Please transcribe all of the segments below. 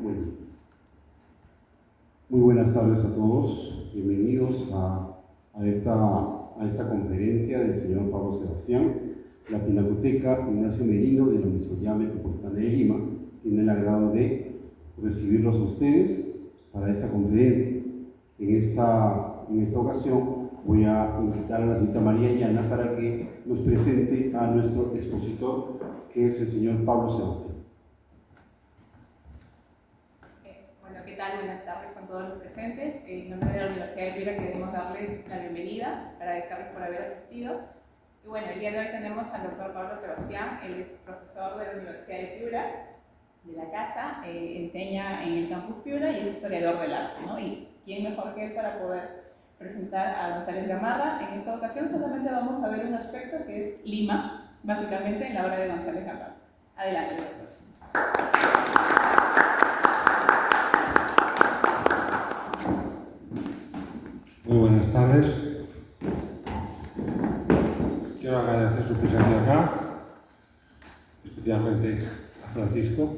Muy bien. Muy buenas tardes a todos. Bienvenidos a esta conferencia del señor Pablo Sebastián. La Pinacoteca Ignacio Merino de la Universidad Metropolitana de Lima tiene el agrado de recibirlos a ustedes para esta conferencia. En esta ocasión voy a invitar a la señorita María Llana para que nos presente a nuestro expositor, que es el señor Pablo Sebastián. Bueno, ¿qué tal? Buenas tardes con todos los presentes. En nombre de la Universidad de Piura queremos darles la bienvenida, agradecerles por haber asistido. Y bueno, el día de hoy tenemos al doctor Pablo Sebastián. Él es profesor de la Universidad de Piura, de la casa, enseña en el campus Piura y es historiador del arte, ¿no? Y quién mejor que él para poder presentar a González Gamarra. En esta ocasión solamente vamos a ver un aspecto que es Lima, básicamente en la obra de González Gamarra. Adelante, doctor. Muy buenas tardes. Quiero agradecer su presencia acá, especialmente a Francisco,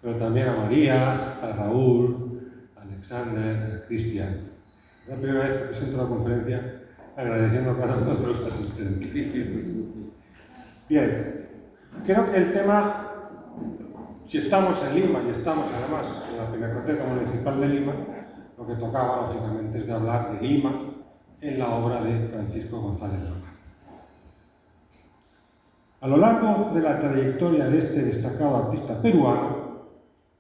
pero también a María, a Raúl, a Alexander, a Cristian. Es la primera vez que presento la conferencia agradeciendo a cada uno de los asistentes. Bien, creo que el tema, si estamos en Lima y estamos además en la Pinacoteca Municipal de Lima, lo que tocaba, lógicamente, es de hablar de Lima en la obra de Francisco González Gamarra. A lo largo de la trayectoria de este destacado artista peruano,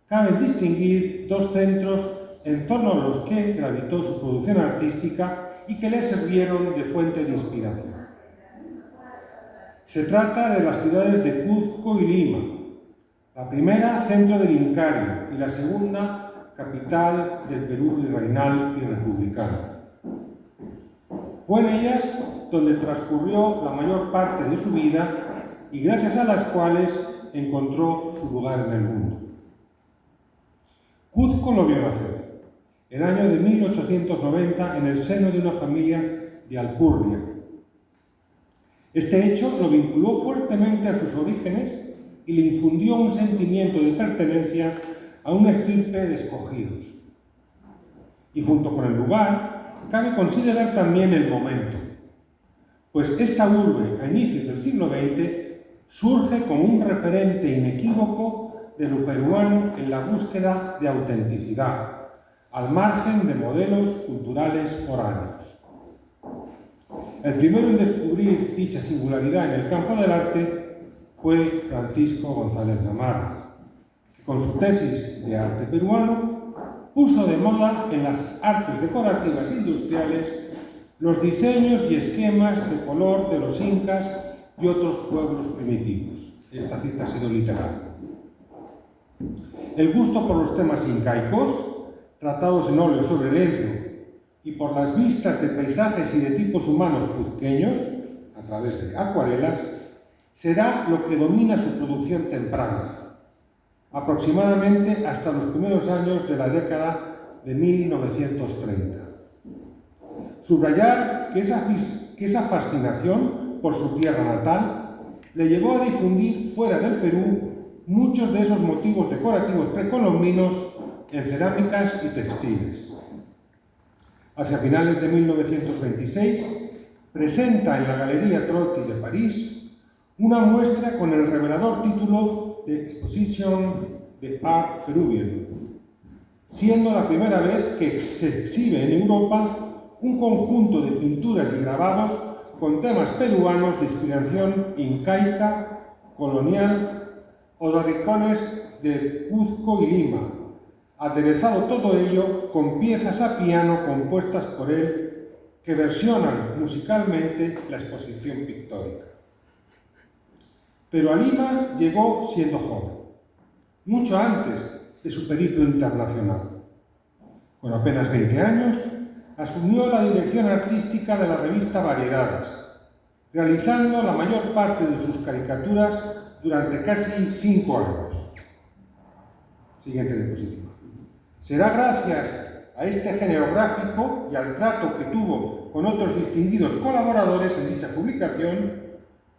cabe distinguir dos centros en torno a los que gravitó su producción artística y que le sirvieron de fuente de inspiración. Se trata de las ciudades de Cuzco y Lima, la primera centro del Incario y la segunda capital del Perú virreinal y republicano. Fue en ellas donde transcurrió la mayor parte de su vida y gracias a las cuales encontró su lugar en el mundo. Cuzco lo vio nacer, el año de 1890, en el seno de una familia de Alcurnia. Este hecho lo vinculó fuertemente a sus orígenes y le infundió un sentimiento de pertenencia a una estirpe de escogidos. Y junto con el lugar, cabe considerar también el momento, pues esta urbe, a inicios del siglo XX, surge como un referente inequívoco de lo peruano en la búsqueda de autenticidad, al margen de modelos culturales foráneos. El primero en descubrir dicha singularidad en el campo del arte fue Francisco González Gamarra, con su tesis de arte peruano, puso de moda en las artes decorativas industriales los diseños y esquemas de color de los incas y otros pueblos primitivos. Esta cita ha sido literal. El gusto por los temas incaicos, tratados en óleo sobre lienzo, y por las vistas de paisajes y de tipos humanos cuzqueños, a través de acuarelas, será lo que domina su producción temprana, aproximadamente hasta los primeros años de la década de 1930. Subrayar que esa fascinación por su tierra natal le llevó a difundir fuera del Perú muchos de esos motivos decorativos precolombinos en cerámicas y textiles. Hacia finales de 1926, presenta en la Galería Trotti de París una muestra con el revelador título de Exposition de Art Peruvian, siendo la primera vez que se exhibe en Europa un conjunto de pinturas y grabados con temas peruanos de inspiración incaica, colonial o de rincones de Cuzco y Lima, aderezado todo ello con piezas a piano compuestas por él que versionan musicalmente la exposición pictórica. Pero a Lima llegó siendo joven, mucho antes de su periplo internacional. Con apenas 20 años, asumió la dirección artística de la revista Variedades, realizando la mayor parte de sus caricaturas durante casi 5 años. Siguiente diapositiva. Será gracias a este género gráfico y al trato que tuvo con otros distinguidos colaboradores en dicha publicación,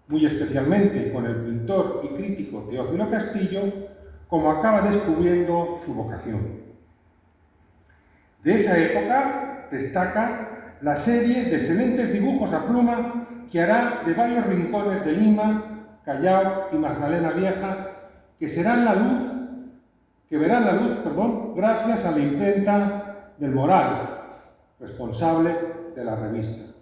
muy especialmente con el pintor y crítico Teófilo Castillo, como acaba descubriendo su vocación. De esa época destaca la serie de excelentes dibujos a pluma que hará de varios rincones de Lima, Callao y Magdalena Vieja, que verán la luz, gracias a la imprenta del Moral, responsable de la revista.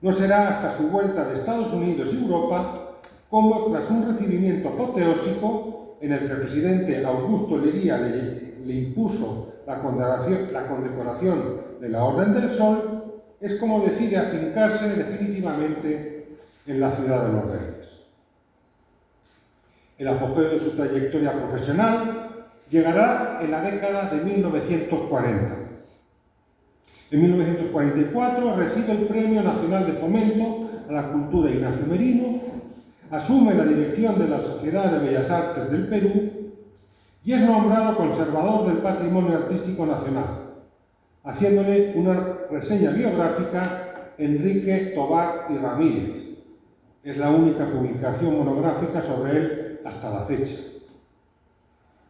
No será hasta su vuelta de Estados Unidos y Europa como, tras un recibimiento apoteósico en el que el presidente Augusto Leguía le impuso la condecoración de la Orden del Sol, es como decide afincarse definitivamente en la ciudad de los Reyes. El apogeo de su trayectoria profesional llegará en la década de 1940. En 1944 recibe el Premio Nacional de Fomento a la Cultura Ignacio Merino, asume la dirección de la Sociedad de Bellas Artes del Perú y es nombrado conservador del Patrimonio Artístico Nacional, haciéndole una reseña biográfica Enrique Tobar y Ramírez. Es la única publicación monográfica sobre él hasta la fecha.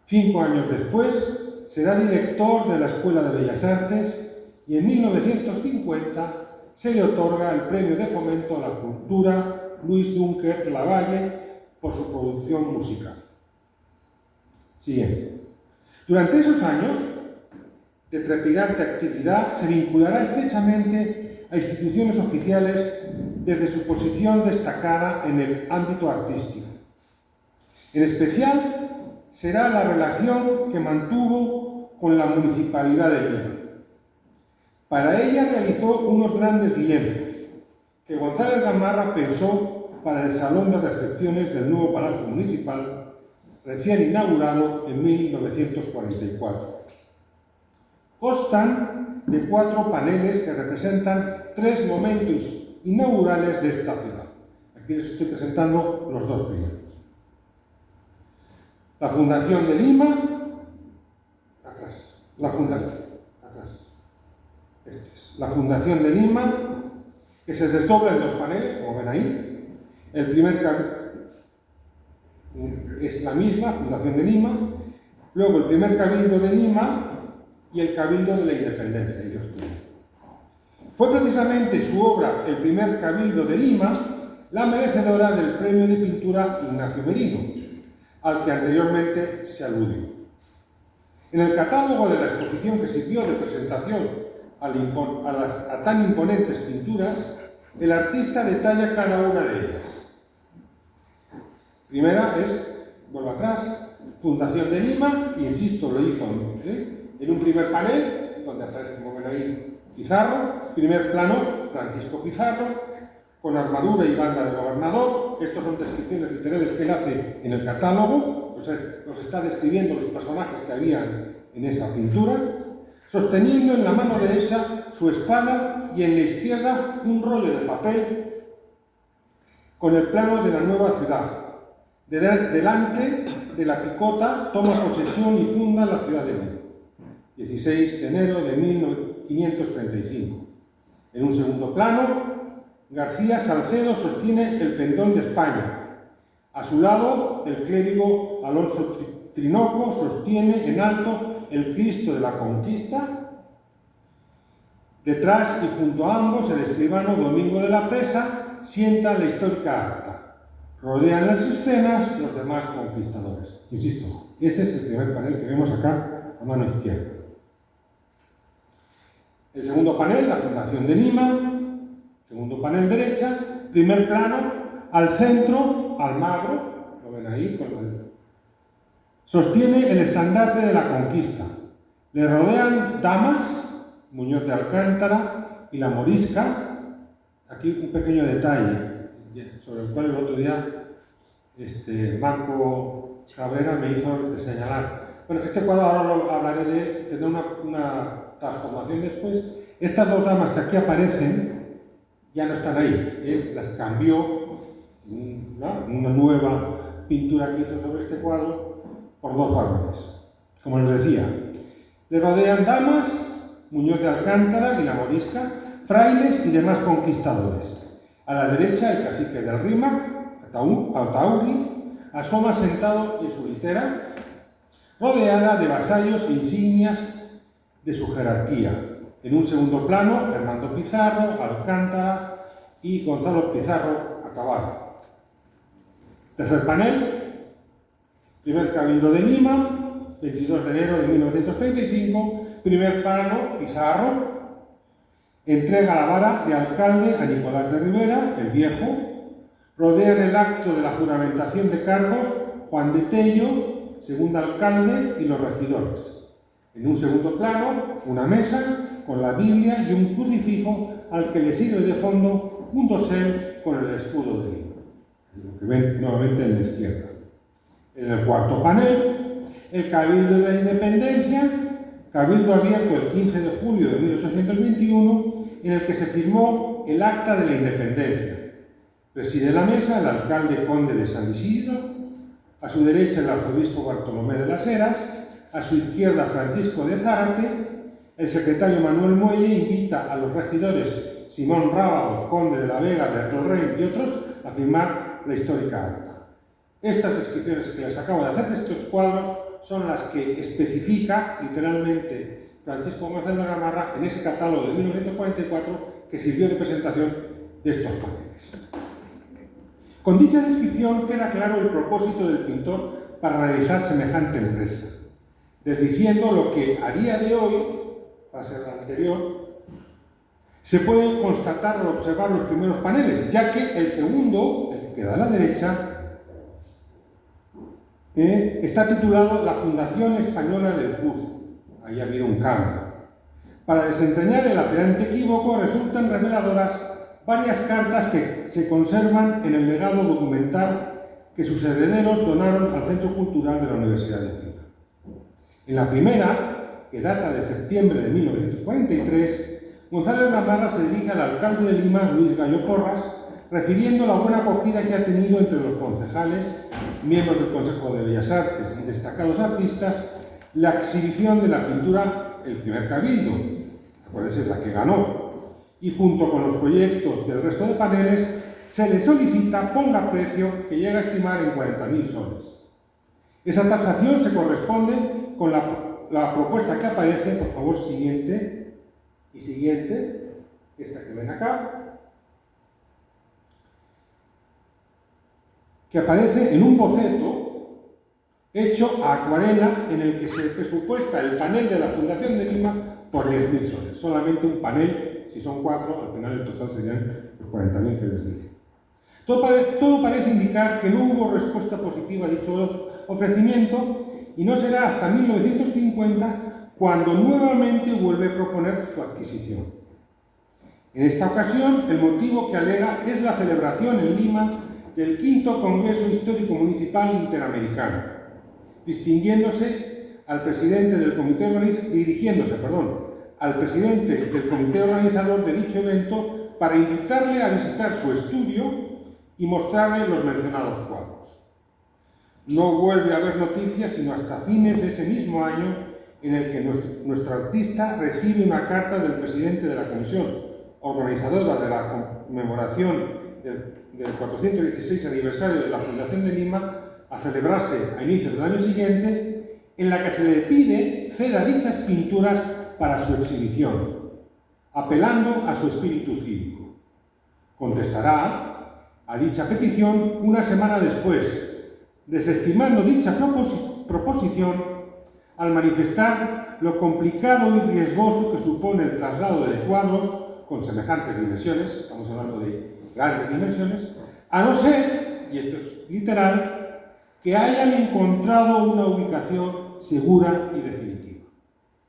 5 años después será director de la Escuela de Bellas Artes y en 1950 se le otorga el Premio de Fomento a la Cultura Luis Dunker Lavalle por su producción musical. Siguiente. Durante esos años de trepidante actividad se vinculará estrechamente a instituciones oficiales desde su posición destacada en el ámbito artístico. En especial será la relación que mantuvo con la Municipalidad de Lima. Para ella realizó unos grandes lienzos que González Gamarra pensó para el salón de recepciones del nuevo Palacio Municipal, recién inaugurado en 1944. Constan de 4 paneles que representan 3 momentos inaugurales de esta ciudad. Aquí les estoy presentando los 2 primeros. La Fundación de Lima, atrás, la Fundación de Lima, que se desdobla en 2 paneles, como ven ahí. El primer es la misma, Fundación de Lima, luego el primer Cabildo de Lima y el Cabildo de la Independencia, ellos tienen. Fue precisamente su obra, el primer Cabildo de Lima, la merecedora del Premio de Pintura Ignacio Merino, al que anteriormente se aludió. En el catálogo de la exposición que sirvió de presentación a tan imponentes pinturas, el artista detalla cada una de ellas. Primera es, vuelvo atrás, Fundación de Lima, que insisto lo hizo en un primer panel, donde aparece, como ven ahí, Pizarro, primer plano, Francisco Pizarro, con armadura y banda de gobernador. Estos son descripciones literarias que él hace en el catálogo, nos está describiendo los personajes que habían en esa pintura, sosteniendo en la mano derecha su espada y en la izquierda un rollo de papel con el plano de la nueva ciudad. Delante de la picota toma posesión y funda la ciudad de Lima, 16 de enero de 1535. En un segundo plano, García Salcedo sostiene el pendón de España. A su lado, el clérigo Alonso Trinoco sostiene en alto el Cristo de la Conquista. Detrás y junto a ambos, el escribano Domingo de la Presa sienta la histórica acta. Rodean las escenas los demás conquistadores. Insisto, ese es el primer panel que vemos acá a mano izquierda. El segundo panel, la Fundación de Lima. Segundo panel derecha. Primer plano, al centro, Almagro, lo ven ahí, sostiene el estandarte de la conquista. Le rodean damas, Muñoz de Alcántara y la Morisca. Aquí un pequeño detalle sobre el cual el otro día Marco Cabrera me hizo señalar. Bueno, este cuadro ahora lo hablaré de tener una transformación después. Estas 2 damas que aquí aparecen ya no están ahí. Las cambió una nueva pintura que hizo sobre este cuadro por 2 varones. Como les decía, le rodean damas, Muñoz de Alcántara y la Morisca, frailes y demás conquistadores. A la derecha, el cacique del Rímac, Ataúri, asoma sentado en su litera, rodeada de vasallos e insignias de su jerarquía. En un segundo plano, Hernando Pizarro, Alcántara y Gonzalo Pizarro Acabado. Tercer panel, primer Cabildo de Lima, 22 de enero de 1935, primer plano, Pizarro, entrega la vara de alcalde a Nicolás de Rivera, el Viejo, rodean el acto de la juramentación de cargos Juan de Tello, segundo alcalde, y los regidores. En un segundo plano, una mesa con la Biblia y un crucifijo al que le sirve de fondo un dosel con el escudo de Lima, lo que ven nuevamente en la izquierda. En el cuarto panel, el Cabildo de la Independencia, cabildo abierto el 15 de julio de 1821, en el que se firmó el Acta de la Independencia. Preside la mesa el alcalde conde de San Isidro, a su derecha el arzobispo Bartolomé de las Heras, a su izquierda Francisco de Zárate. El secretario Manuel Muelle invita a los regidores Simón Rábago, conde de la Vega, Berto Rey y otros a firmar la histórica acta. Estas descripciones que les acabo de hacer de estos cuadros son las que especifica literalmente Francisco González de Gamarra en ese catálogo de 1944 que sirvió de presentación de estos paneles. Con dicha descripción queda claro el propósito del pintor para realizar semejante empresa, desdiciendo lo que a día de hoy, va a ser la anterior, se puede constatar al observar los primeros paneles, ya que el segundo, el que queda a la derecha, está titulado La Fundación Española del CUR. Ahí ha habido un cambio. Para desentrañar el apelante equívoco, resultan reveladoras varias cartas que se conservan en el legado documental que sus herederos donaron al Centro Cultural de la Universidad de Lima. En la primera, que data de septiembre de 1943, González Gamarra se dirige al alcalde de Lima, Luis Gallo Porras, refiriendo la buena acogida que ha tenido entre los concejales, miembros del Consejo de Bellas Artes y destacados artistas, la exhibición de la pintura El primer Cabildo, acuérdense, la que ganó, y junto con los proyectos del resto de paneles, se le solicita ponga precio que llega a estimar en 40.000 soles. Esa tasación se corresponde con la propuesta que aparece, por favor, siguiente y siguiente, esta que ven acá, que aparece en un boceto hecho a acuarela en el que se presupuesta el panel de la Fundación de Lima por 10.000 soles. Solamente un panel, si son 4, al final el total serían los 40.000 que les dije. Todo parece indicar que no hubo respuesta positiva a dicho ofrecimiento y no será hasta 1950 cuando nuevamente vuelve a proponer su adquisición. En esta ocasión, el motivo que alega es la celebración en Lima del V Congreso Histórico Municipal Interamericano, dirigiéndose al presidente del comité organizador de dicho evento para invitarle a visitar su estudio y mostrarle los mencionados cuadros. No vuelve a haber noticias sino hasta fines de ese mismo año en el que nuestro artista recibe una carta del presidente de la comisión organizadora de la conmemoración del 416 aniversario de la Fundación de Lima a celebrarse a inicios del año siguiente, en la que se le pide ceda dichas pinturas para su exhibición, apelando a su espíritu cívico. Contestará a dicha petición una semana después, desestimando dicha proposición al manifestar lo complicado y riesgoso que supone el traslado de cuadros con semejantes dimensiones, estamos hablando de grandes dimensiones, a no ser, y esto es literal, que hayan encontrado una ubicación segura y definitiva.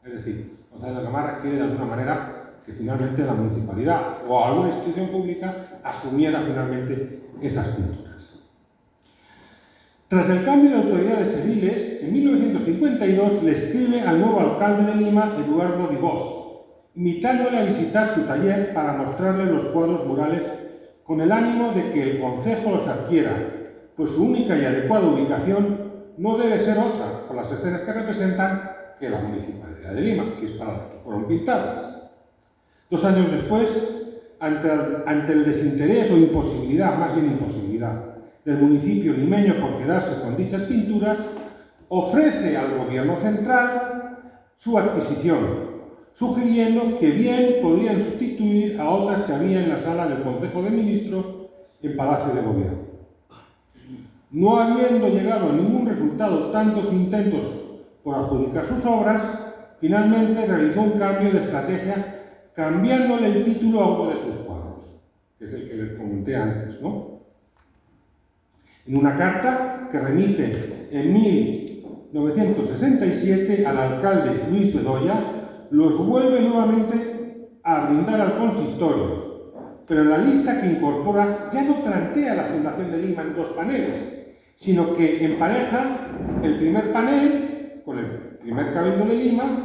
Es decir, González de Gamarra quiere de alguna manera que finalmente la municipalidad o alguna institución pública asumiera finalmente esas pinturas. Tras el cambio de autoridades civiles, en 1952 le escribe al nuevo alcalde de Lima, Eduardo Dibós, invitándole a visitar su taller para mostrarle los cuadros murales con el ánimo de que el concejo los adquiera, pues su única y adecuada ubicación no debe ser otra, por las escenas que representan, que la Municipalidad de Lima, que es para la que fueron pintadas. 2 años después, ante el desinterés o imposibilidad, más bien imposibilidad, del municipio limeño por quedarse con dichas pinturas, ofrece al gobierno central su adquisición, sugiriendo que bien podrían sustituir a otras que había en la sala del Consejo de Ministros en Palacio de Gobierno. No habiendo llegado a ningún resultado tantos intentos por adjudicar sus obras, finalmente realizó un cambio de estrategia cambiándole el título a uno de sus cuadros, que es el que les comenté antes, ¿no? En una carta que remite en 1967 al alcalde Luis Bedoya, los vuelve nuevamente a brindar al consistorio, pero la lista que incorpora ya no plantea la Fundación de Lima en dos paneles, sino que empareja el primer panel con el primer Cabildo de Lima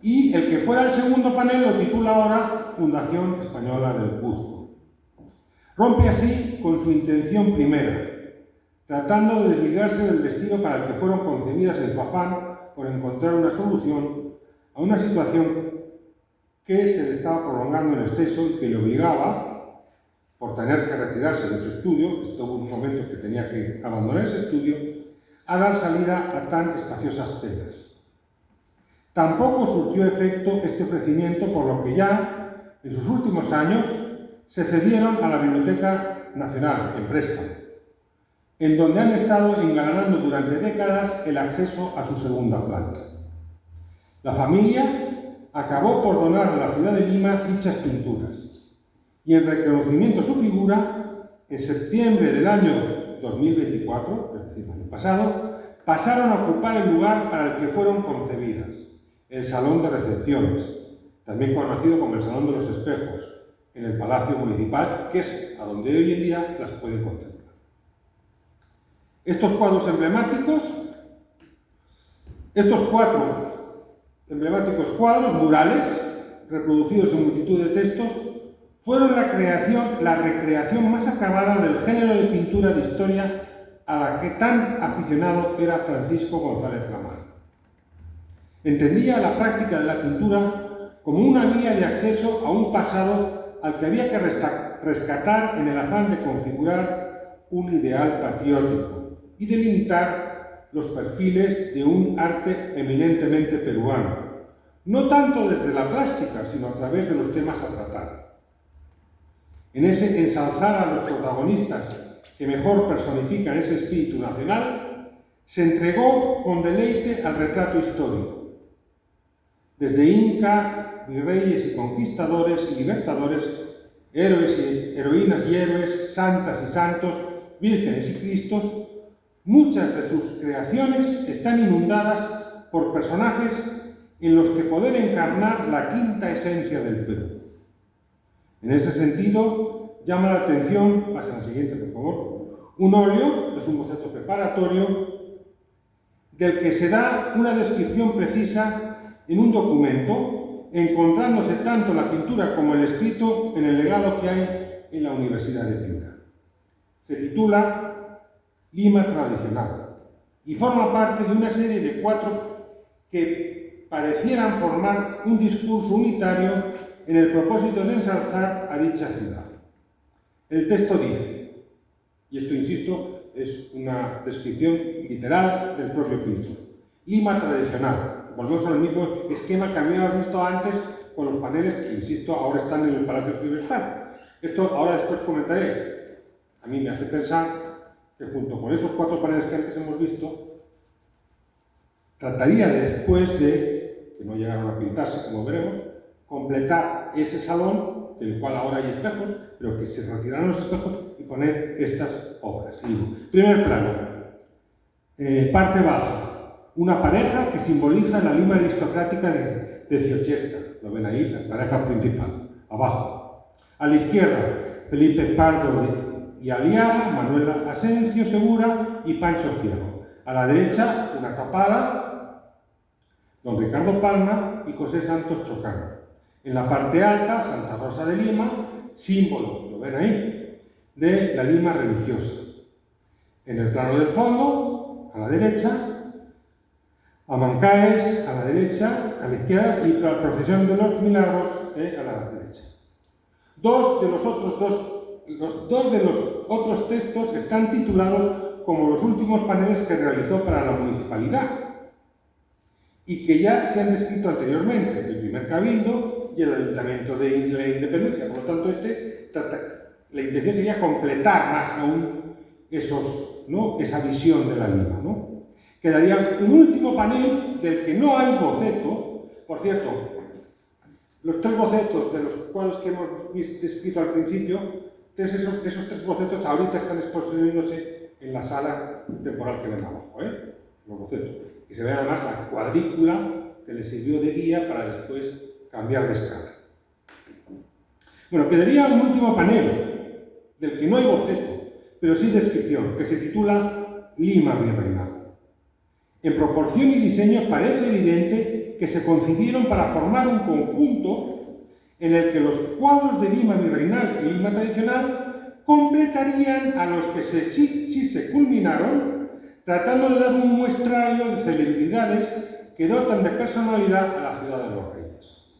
y el que fuera el segundo panel lo titula ahora Fundación Española del Cuzco. Rompe así con su intención primera, tratando de desligarse del destino para el que fueron concebidas en su afán por encontrar una solución a una situación que se le estaba prolongando en exceso y que le obligaba, por tener que retirarse de su estudio, estuvo un momento que tenía que abandonar ese estudio, a dar salida a tan espaciosas telas. Tampoco surtió efecto este ofrecimiento, por lo que ya, en sus últimos años, se cedieron a la Biblioteca Nacional, en préstamo, en donde han estado engalanando durante décadas el acceso a su segunda planta. La familia acabó por donar a la ciudad de Lima dichas pinturas, y en reconocimiento a su figura, en septiembre del año 2024, es decir, el año pasado, pasaron a ocupar el lugar para el que fueron concebidas, el Salón de Recepciones, también conocido como el Salón de los Espejos, en el Palacio Municipal, que es a donde hoy en día las pueden contemplar. Estos cuatro emblemáticos cuadros murales, reproducidos en multitud de textos, fueron la recreación más acabada del género de pintura de historia a la que tan aficionado era Francisco González Gamarra. Entendía la práctica de la pintura como una vía de acceso a un pasado al que había que rescatar en el afán de configurar un ideal patriótico y delimitar los perfiles de un arte eminentemente peruano, no tanto desde la plástica, sino a través de los temas a tratar. En ese ensalzar a los protagonistas que mejor personifican ese espíritu nacional, se entregó con deleite al retrato histórico. Desde Inca, virreyes y conquistadores y libertadores, héroes y heroínas y héroes, santas y santos, vírgenes y cristos, muchas de sus creaciones están inundadas por personajes en los que poder encarnar la quinta esencia del Perú. En ese sentido, llama la atención, pasen al siguiente por favor, un óleo, es un boceto preparatorio, del que se da una descripción precisa en un documento, encontrándose tanto la pintura como el escrito en el legado que hay en la Universidad de Piura. Se titula Lima Tradicional y forma parte de una serie de 4 que parecieran formar un discurso unitario en el propósito de ensalzar a dicha ciudad. El texto dice, y esto insisto, es una descripción literal del propio pintor, Lima Tradicional. Volvemos al mismo esquema que habíamos visto antes con los paneles que, insisto, ahora están en el Palacio Libertad. Esto ahora después comentaré. A mí me hace pensar que junto con esos 4 paneles que antes hemos visto, trataría después de, que no llegaron a pintarse como veremos, completar ese salón, del cual ahora hay espejos, pero que se retiraron los espejos y poner estas obras. Digo, primer plano, parte baja, una pareja que simboliza la Lima aristocrática de Ciochesca. Lo ven ahí, la pareja principal, abajo. A la izquierda, Felipe Pardo y Aliaga, Manuela Asencio Segura y Pancho Fierro. A la derecha, una tapada, don Ricardo Palma y José Santos Chocano. En la parte alta, Santa Rosa de Lima, símbolo, lo ven ahí, de la Lima religiosa. En el plano del fondo, a la derecha, Amancaes a la derecha, a la izquierda, y la procesión de los milagros a la derecha. Dos de los otros textos están titulados como los últimos paneles que realizó para la municipalidad. y que ya se han descrito anteriormente, el primer cabildo y el ayuntamiento de la Independencia. Por lo tanto, la intención sería completar más aún esa visión de la Lima, ¿no? Quedaría un último panel del que no hay boceto. Por cierto, los 3 bocetos de los cuadros que hemos descrito al principio, esos 3 bocetos ahorita están exponiéndose en la sala temporal que ven abajo, los bocetos. Y se ve además la cuadrícula que les sirvió de guía para después cambiar de escala. Bueno, quedaría un último panel del que no hay boceto, pero sí descripción, que se titula Lima Virreinal. En proporción y diseño parece evidente que se concibieron para formar un conjunto en el que los cuadros de Lima virreinal y Lima tradicional completarían a los que sí se culminaron, tratando de dar un muestrario de celebridades que dotan de personalidad a la ciudad de los reyes.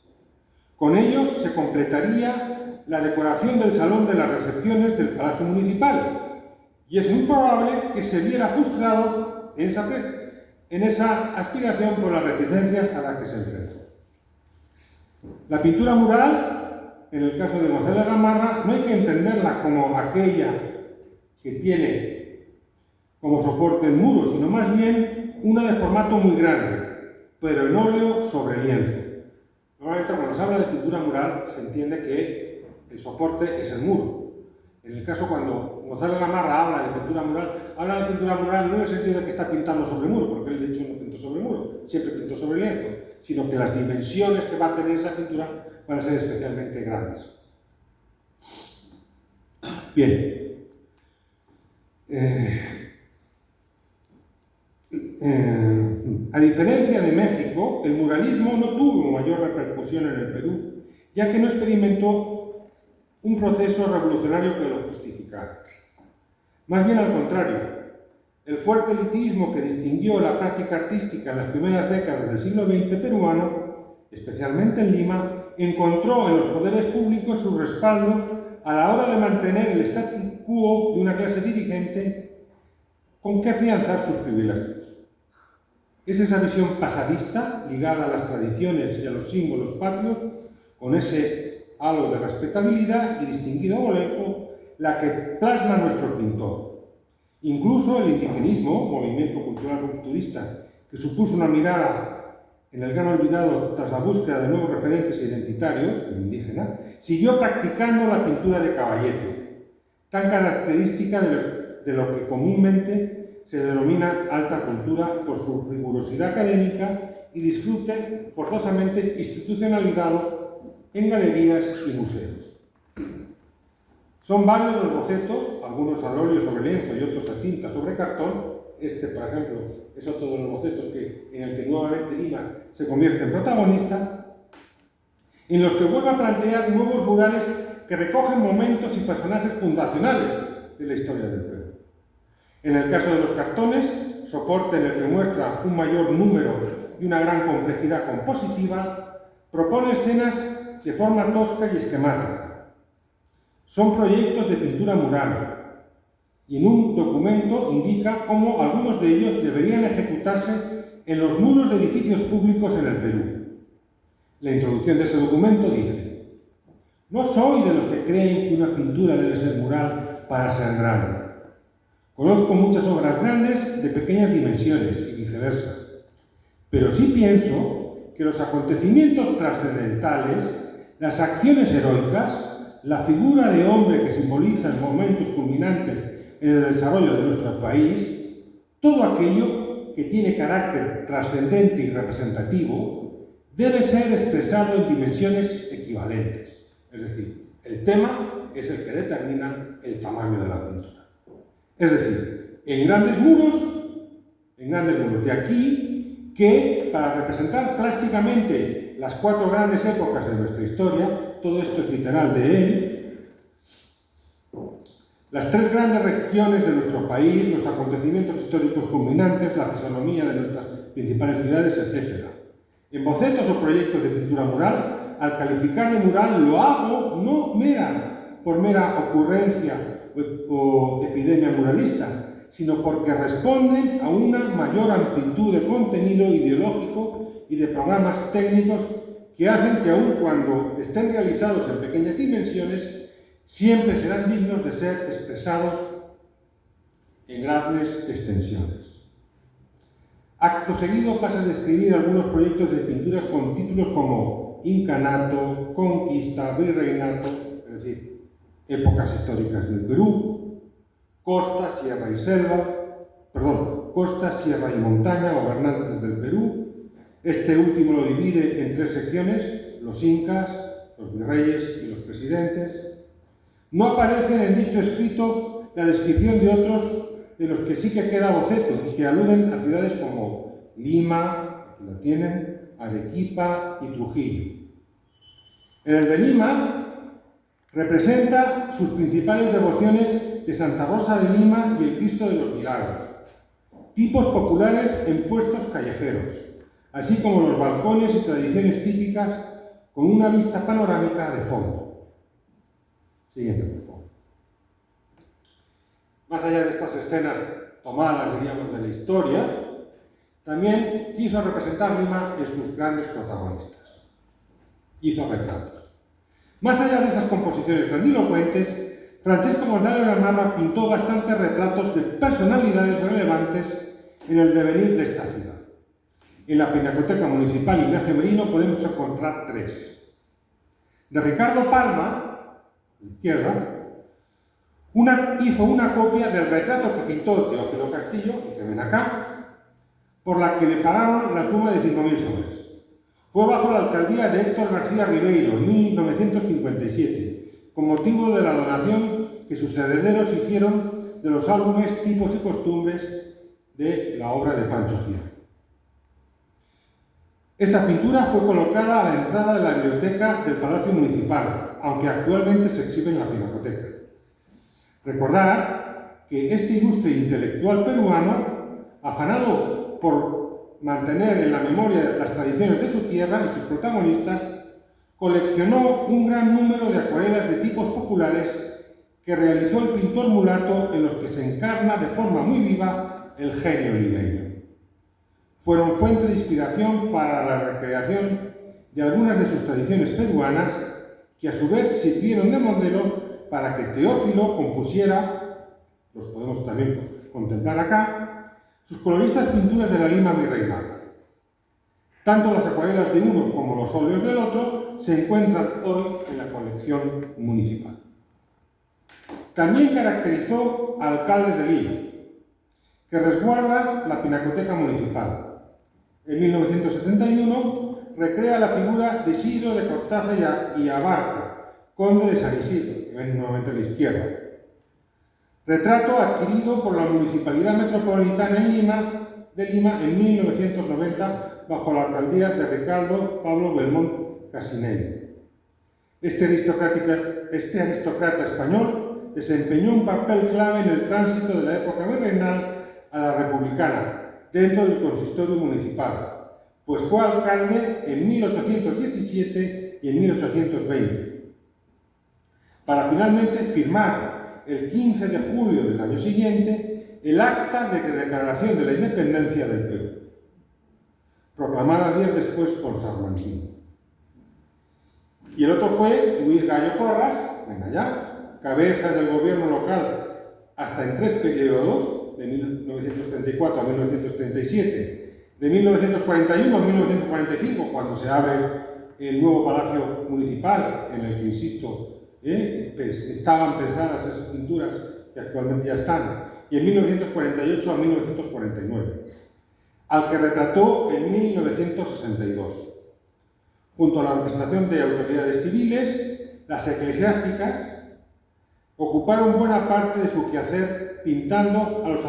Con ellos se completaría la decoración del salón de las recepciones del Palacio Municipal, y es muy probable que se viera frustrado en esa aspiración por las reticencias a las que se enfrentó. La pintura mural, en el caso de González de Gamarra, no hay que entenderla como aquella que tiene como soporte el muro, sino más bien una de formato muy grande, pero en óleo sobre lienzo. Normalmente cuando se habla de pintura mural se entiende que el soporte es el muro. En el caso cuando González Gamarra habla de pintura mural no en el sentido de que está pintando sobre muro, porque él de hecho no pintó sobre muro, siempre pintó sobre lienzo, sino que las dimensiones que va a tener esa pintura van a ser especialmente grandes. Bien. A diferencia de México, el muralismo no tuvo mayor repercusión en el Perú, ya que no experimentó un proceso revolucionario que lo justificara. Más bien al contrario, el fuerte elitismo que distinguió la práctica artística en las primeras décadas del siglo XX peruano, especialmente en Lima, encontró en los poderes públicos su respaldo a la hora de mantener el statu quo de una clase dirigente con que afianzar sus privilegios. Es esa visión pasadista, ligada a las tradiciones y a los símbolos patrios, con ese halo de respetabilidad y distinguido abolengo, la que plasma nuestro pintor. Incluso el indigenismo, movimiento cultural rupturista, que supuso una mirada en el gran olvidado tras la búsqueda de nuevos referentes identitarios, el indígena, siguió practicando la pintura de caballete, tan característica de lo que comúnmente se denomina alta cultura por su rigurosidad académica y disfrute forzosamente institucionalizado en galerías y museos. Son varios los bocetos, algunos al óleo sobre lienzo y otros a tinta sobre cartón. Este, por ejemplo, es otro de los bocetos en el que nuevamente Lima se convierte en protagonista, en los que vuelve a plantear nuevos murales que recogen momentos y personajes fundacionales de la historia del Perú. En el caso de los cartones, soporte en el que muestra un mayor número y una gran complejidad compositiva, propone escenas de forma tosca y esquemática. Son proyectos de pintura mural, y en un documento indica cómo algunos de ellos deberían ejecutarse en los muros de edificios públicos en el Perú. La introducción de ese documento dice: no soy de los que creen que una pintura debe ser mural para ser grande. Conozco muchas obras grandes de pequeñas dimensiones y viceversa, pero sí pienso que los acontecimientos trascendentales, las acciones heroicas, la figura de hombre que simboliza momentos culminantes en el desarrollo de nuestro país, todo aquello que tiene carácter trascendente y representativo, debe ser expresado en dimensiones equivalentes. Es decir, el tema es el que determina el tamaño de la pintura. Es decir, en grandes muros, de aquí que para representar plásticamente las 4 grandes épocas de nuestra historia, todo esto es literal de él, las 3 grandes regiones de nuestro país, los acontecimientos históricos culminantes, la fisonomía de nuestras principales ciudades, etc. En bocetos o proyectos de pintura mural, al calificar de mural lo hago no por mera ocurrencia o epidemia muralista, sino porque responden a una mayor amplitud de contenido ideológico equipo y de programas técnicos que hacen que aun cuando estén realizados en pequeñas dimensiones, siempre serán dignos de ser expresados en grandes extensiones. Acto seguido pasa a describir algunos proyectos de pinturas con títulos como Incanato, Conquista, Virreinato, es decir, épocas históricas del Perú, Costa, Sierra y Costa, Sierra y Montaña, gobernantes del Perú. Este último lo divide en 3 secciones: los incas, los virreyes y los presidentes. No aparece en dicho escrito la descripción de otros de los que sí que queda boceto y que aluden a ciudades como Lima, aquí la tienen, Arequipa y Trujillo. En el de Lima representa sus principales devociones de Santa Rosa de Lima y el Cristo de los Milagros, tipos populares en puestos callejeros, así como los balcones y tradiciones típicas con una vista panorámica de fondo. Siguiente, por favor. Más allá de estas escenas tomadas, diríamos, de la historia, también quiso representar Lima en sus grandes protagonistas. Hizo retratos. Más allá de esas composiciones grandilocuentes, Francisco González de la Gamarra pintó bastantes retratos de personalidades relevantes en el devenir de esta ciudad. En la Pinacoteca Municipal Ignacio Merino podemos encontrar 3. De Ricardo Palma, a la izquierda, hizo una copia del retrato que pintó Teófilo Castillo, que ven acá, por la que le pagaron la suma de 5.000 soles. Fue bajo la alcaldía de Héctor García Ribeiro en 1957, con motivo de la donación que sus herederos hicieron de los álbumes Tipos y Costumbres de la obra de Pancho Fierro. Esta pintura fue colocada a la entrada de la biblioteca del Palacio Municipal, aunque actualmente se exhibe en la Pinacoteca. Recordar que este ilustre intelectual peruano, afanado por mantener en la memoria las tradiciones de su tierra y sus protagonistas, coleccionó un gran número de acuarelas de tipos populares que realizó el pintor mulato en los que se encarna de forma muy viva el genio limeño. Fueron fuente de inspiración para la recreación de algunas de sus tradiciones peruanas, que a su vez sirvieron de modelo para que Teófilo compusiera, los podemos también contemplar acá, sus coloristas pinturas de la Lima virreinal. Tanto las acuarelas de uno como los óleos del otro se encuentran hoy en la colección municipal. También caracterizó a alcaldes de Lima, que resguarda la Pinacoteca Municipal. En 1971 recrea la figura de Isidro de Cortázar y Abarca, conde de San Isidro, que ven nuevamente a la izquierda. Retrato adquirido por la Municipalidad Metropolitana de Lima en 1990 bajo la alcaldía de Ricardo Pablo Belmont Casinelli. Este aristócrata español desempeñó un papel clave en el tránsito de la época virreinal a la republicana dentro del consistorio municipal, pues fue alcalde en 1817 y en 1820. Para finalmente firmar el 15 de julio del año siguiente el acta de declaración de la independencia del Perú, proclamada días después por San Martín. Y el otro fue Luis Gallo Porras, ven allá, cabeza del gobierno local hasta en 3 periodos, de 1934 a 1937, de 1941 a 1945, cuando se abre el nuevo Palacio Municipal, en el que, insisto, estaban pensadas esas pinturas que actualmente ya están, y en 1948 a 1949, al que retrató en 1962. Junto a la representación de autoridades civiles, las eclesiásticas ocuparon buena parte de su quehacer pintando a los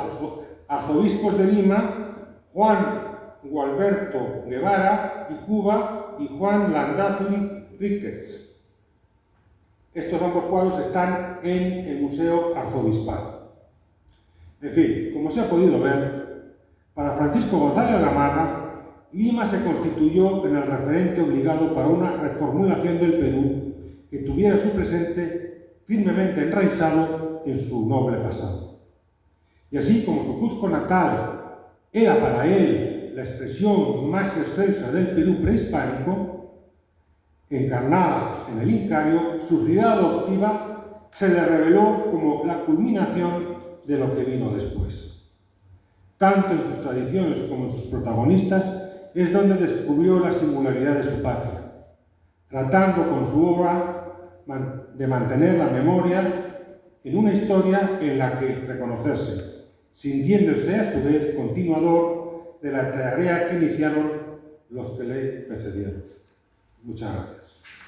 arzobispos de Lima, Juan Gualberto Guevara y Cuba y Juan Landázuri Ríquez. Estos ambos cuadros están en el Museo Arzobispal. En fin, como se ha podido ver, para Francisco González de la Gamarra, Lima se constituyó en el referente obligado para una reformulación del Perú que tuviera su presente firmemente enraizado en su noble pasado. Y así como su Cuzco natal era para él la expresión más excelsa del Perú prehispánico, encarnada en el Incario, su ciudad adoptiva se le reveló como la culminación de lo que vino después. Tanto en sus tradiciones como en sus protagonistas es donde descubrió la singularidad de su patria, tratando con su obra de mantener la memoria en una historia en la que reconocerse, sintiéndose a su vez continuador de la tarea que iniciaron los que le precedieron. Muchas gracias.